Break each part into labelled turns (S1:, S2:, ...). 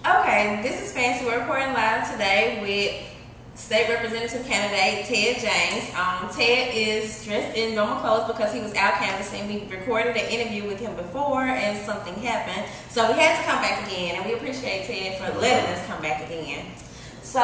S1: Okay, this is Fancy. We're recording live today with State Representative Candidate Ted James. Ted is dressed in normal clothes because he was out canvassing. We recorded an interview with him before and something happened. So we had to come back again, and we appreciate Ted for letting us come back again. So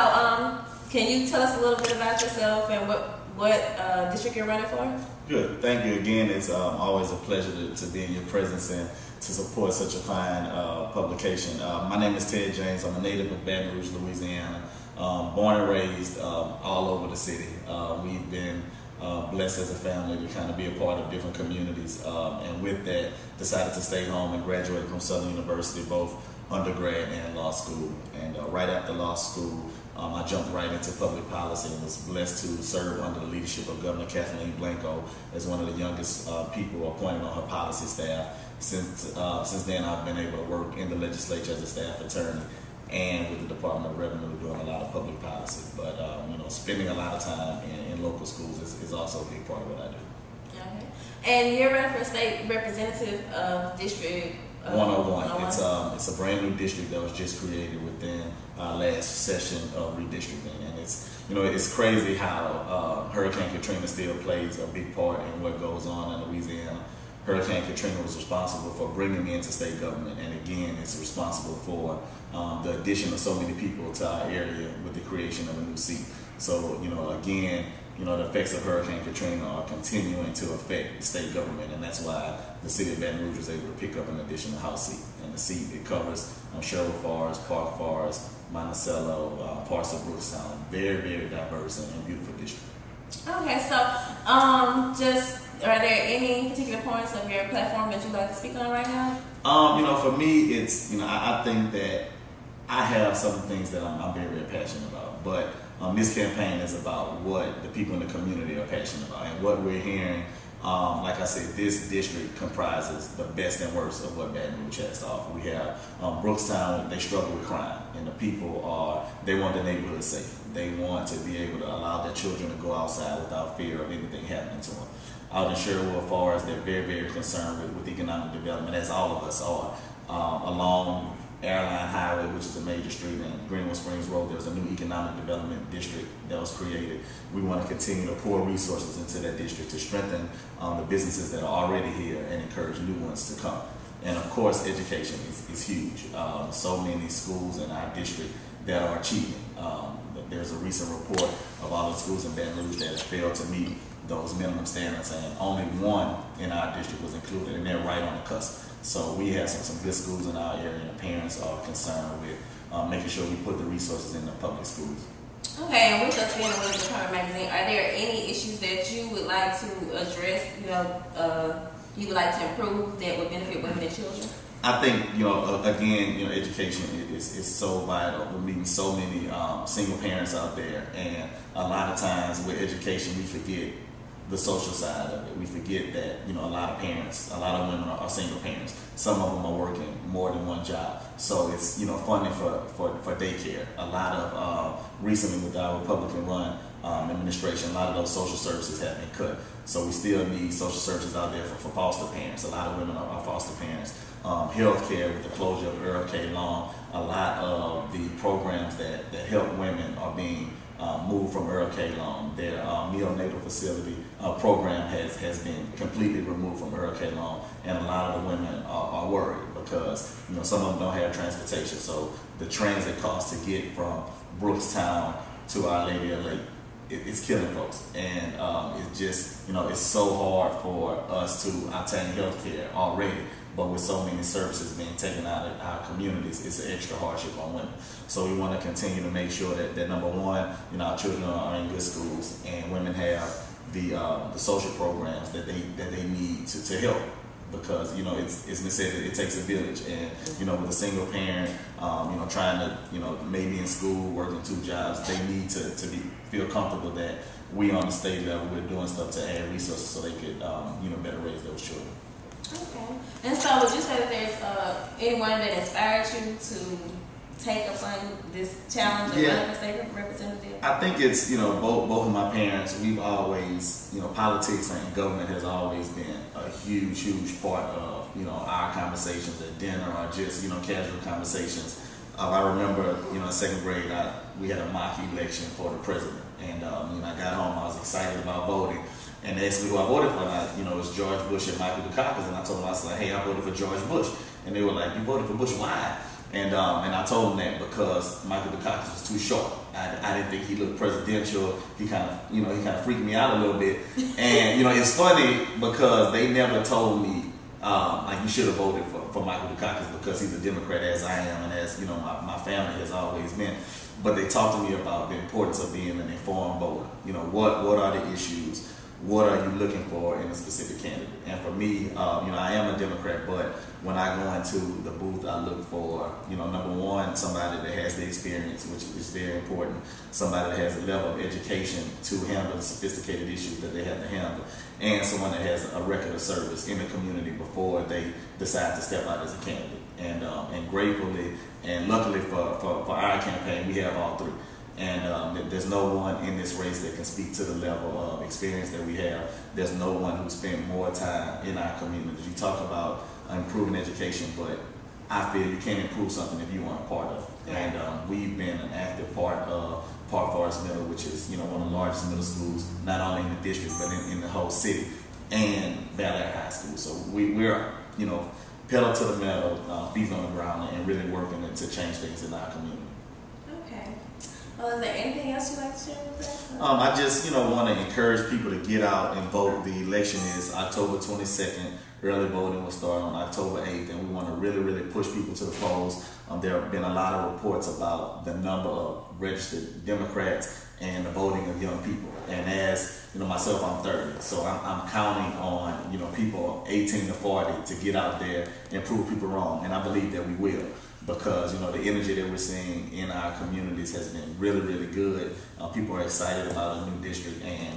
S1: can you tell us a little bit about yourself and what district you're running for?
S2: Good. Thank you again. It's always a pleasure to be in your presence and to support such a fine publication. My name is Ted James. I'm a native of Baton Rouge, Louisiana. Born and raised all over the city. We've been blessed as a family to kind of be a part of different communities. And with that, decided to stay home and graduate from Southern University, both undergrad and law school. And right after law school, I jumped right into public policy and was blessed to serve under the leadership of Governor Kathleen Blanco as one of the youngest people appointed on her policy staff. Since then, I've been able to work in the legislature as a staff attorney and with the Department of Revenue doing a lot of public policy. But spending a lot of time in local schools is also a big part of what I do.
S1: Okay. And you're running for state representative of District
S2: 101. It's a brand new district that was just created within our last session of redistricting, and it's crazy how Hurricane Katrina still plays a big part in what goes on in Louisiana. Hurricane Katrina was responsible for bringing me into state government, and again, it's responsible for the addition of so many people to our area with the creation of a new seat. So, again, the effects of Hurricane Katrina are continuing to affect the state government, and that's why the city of Baton Rouge was able to pick up an additional House seat. And the seat, it covers Sherwood Forest, Park Forest, Monticello, parts of Brookstown. Very, very diverse and beautiful district.
S1: Okay, so are there any particular points of your platform that you'd like to speak on right now?
S2: For me, it's, I think that I have some things that I'm very, very passionate about, but this campaign is about what the people in the community are passionate about, and what we're hearing. Like I said, this district comprises the best and worst of what Baton Rouge has to offer. We have Brookstown, they struggle with crime, and the people they want the neighborhood safe. They want to be able to allow their children to go outside without fear of anything happening to them. Out in Sherwood Forest, they're very, very concerned with economic development, as all of us are. Along Airline Highway, which is a major street, and Greenwood Springs Road, there's a new economic development district that was created. We want to continue to pour resources into that district to strengthen the businesses that are already here and encourage new ones to come. And of course, education is huge. So many schools in our district that are achieving. There's a recent report of all the schools in Baton Rouge that have failed to meet those minimum standards, and only one in our district was included, and they're right on the cusp. So we have some good schools in our area, and the parents are concerned with making sure we put the resources in the public schools.
S1: Okay, and with us being a Women's Department magazine, are there any issues that you would like to address, you would like to improve that would benefit women and children?
S2: I think, again, education is so vital. We're meeting so many single parents out there, and a lot of times with education we forget the social side of it. We forget that, a lot of parents, a lot of women are single parents. Some of them are working more than one job. So it's, funding for daycare. A lot of, recently with our Republican-run administration, a lot of those social services have been cut. So we still need social services out there for foster parents. A lot of women are foster parents. Healthcare with the closure of Earl K. Long, a lot of the programs that help women are being moved from Earl K. Long. Their neonatal facility program has been completely removed from Earl K. Long, and a lot of the women are worried because some of them don't have transportation. So the transit cost to get from Brookstown to Our Lady of Lake, it's killing folks, and it's just it's so hard for us to obtain health care already. But with so many services being taken out of our communities, it's an extra hardship on women. So we want to continue to make sure that number one, our children are in good schools, and women have the social programs that they need to help. Because it's been said that it takes a village, and with a single parent, trying to maybe in school working two jobs, they need to feel comfortable that we on the state level we're doing stuff to add resources so they could better raise those children.
S1: Okay. And so would you say that there's anyone that inspired you to take up on this challenge of running for state representative?
S2: I think it's, both of my parents, we've always, politics and government has always been a huge part of, our conversations at dinner or just, casual conversations. I remember, in second grade, we had a mock election for the president, and I got home. I was excited about voting, and they asked me who I voted for. And it was George Bush and Michael Dukakis, and I told them, I was like, hey, I voted for George Bush, and they were like, you voted for Bush? Why? And I told them that because Michael Dukakis was too short. I didn't think he looked presidential. He kind of freaked me out a little bit. And it's funny because they never told me like you should have voted for Michael Dukakis because he's a Democrat as I am and as my family has always been. But they talked to me about the importance of being an informed voter. What are the issues? What are you looking for in a specific candidate? And for me, I am a Democrat, but when I go into the booth, I look for, number one, somebody that has the experience, which is very important, somebody that has a level of education to handle the sophisticated issues that they have to handle, and someone that has a record of service in the community before they decide to step out as a candidate. And gratefully and luckily for our campaign, we have all three. And there's no one in this race that can speak to the level of experience that we have. There's no one who spent more time in our communities. You talk about improving education, but I feel you can't improve something if you aren't a part of it. And we've been an active part of Park Forest Middle, which is one of the largest middle schools, not only in the district, but in the whole city, and Bel Air High School. So we're pedal to the metal, feet on the ground, and really working to change things in our community.
S1: Well, is there anything else you'd like to share with us?
S2: I just, want to encourage people to get out and vote. The election is October 22nd. Early voting will start on October 8th, and we want to really, really push people to the polls. There have been a lot of reports about the number of registered Democrats and the voting of young people. And as myself, I'm 30, so I'm counting on people 18 to 40 to get out there and prove people wrong, and I believe that we will. Because the energy that we're seeing in our communities has been really, really good. People are excited about a new district, and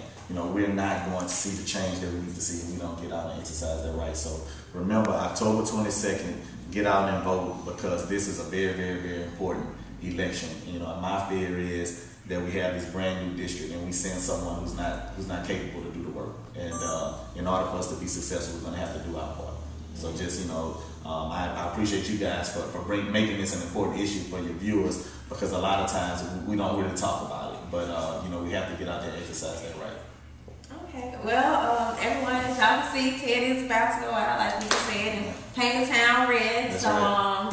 S2: we're not going to see the change that we need to see if we don't get out and exercise that right. So remember, October 22nd, get out and vote, because this is a very, very, very important election. My fear is that we have this brand new district and we send someone who's not capable to do the work. And in order for us to be successful, we're going to have to do our part. So just, I appreciate you guys for making this an important issue for your viewers, because a lot of times we don't really talk about it, but we have to get out there and exercise that right.
S1: Okay, well, everyone, as y'all can see, Ted is about to go out, like we said, and paint the town red.
S2: That's
S1: so
S2: right.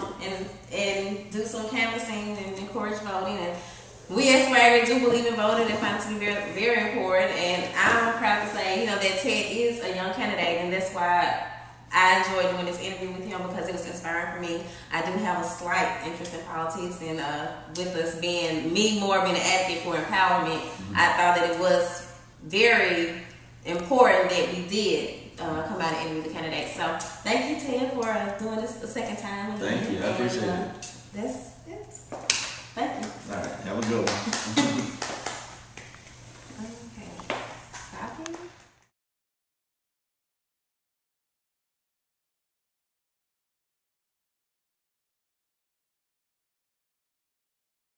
S1: and do some canvassing and encourage voting. And we as Swagger do believe in voting and find it to be very, very important. And I'm proud to say, that Ted is a young candidate, and that's why I enjoyed doing this interview with him, because it was inspiring for me. I do have a slight interest in politics, and with us being an advocate for empowerment, I thought that it was very important that we did come out and interview the candidate. So thank you, Ted, for doing this the second time.
S2: Thank you. I appreciate it.
S1: That's